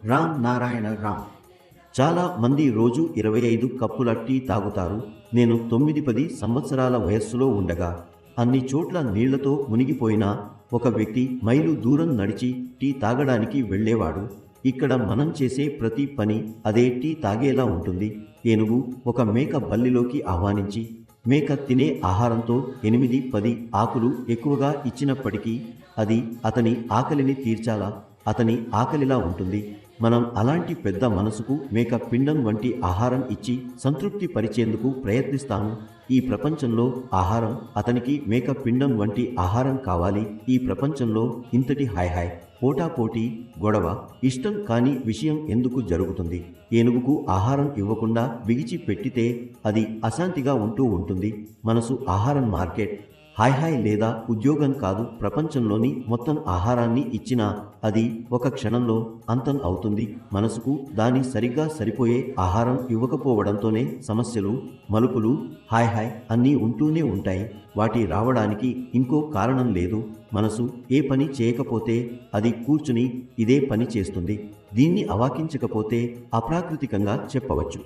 రామ్ నారాయణ రామ్. చాలా మంది రోజు 25 కప్పుల టీ తాగుతారు. నేను 9-10 సంవత్సరాల వయస్సులో ఉండగా అన్ని చోట్ల నీళ్లతో మునిగిపోయినా ఒక వ్యక్తి మైలు దూరం నడిచి టీ తాగడానికి వెళ్ళేవాడు. ఇక్కడ మనం చేసే ప్రతి పని అదే టీ తాగేలా ఉంటుంది. ఏనుగు ఒక మేక బల్లిలోకి ఆహ్వానించి మేక తినే ఆహారంతో 8-10 ఆకులు ఎక్కువగా ఇచ్చినప్పటికీ అది అతని ఆకలిని తీర్చాలా అతని ఆకలిలా ఉంటుంది. మనం అలాంటి పెద్ద మనసుకు మేక పిండం వంటి ఆహారం ఇచ్చి సంతృప్తి పరిచేందుకు ప్రయత్నిస్తాము. ఈ ప్రపంచంలో ఆహారం అతనికి మేక పిండం వంటి ఆహారం కావాలి. ఈ ప్రపంచంలో ఇంతటి హాయ్ పోటాపోటీ గొడవ ఇష్టం కాని విషయం ఎందుకు జరుగుతుంది? ఏనుగుకు ఆహారం ఇవ్వకుండా బిగిచి పెట్టితే అది అశాంతిగా ఉంటూ ఉంటుంది. మనసు ఆహారం మార్కెట్. హాయ్ లేదా ఉద్యోగం కాదు. ప్రపంచంలోని మొత్తం ఆహారాన్ని ఇచ్చినా అది ఒక క్షణంలో అంతం అవుతుంది. మనసుకు దాని సరిగ్గా సరిపోయే ఆహారం ఇవ్వకపోవడంతోనే సమస్యలు, మలుపులు హాయ్ అన్నీ ఉంటూనే ఉంటాయి. వాటి రావడానికి ఇంకో కారణం లేదు. మనసు ఏ పని చేయకపోతే అది కూర్చుని ఇదే పని చేస్తుంది. దీన్ని అవాకించకపోతే అప్రాకృతికంగా చెప్పవచ్చు.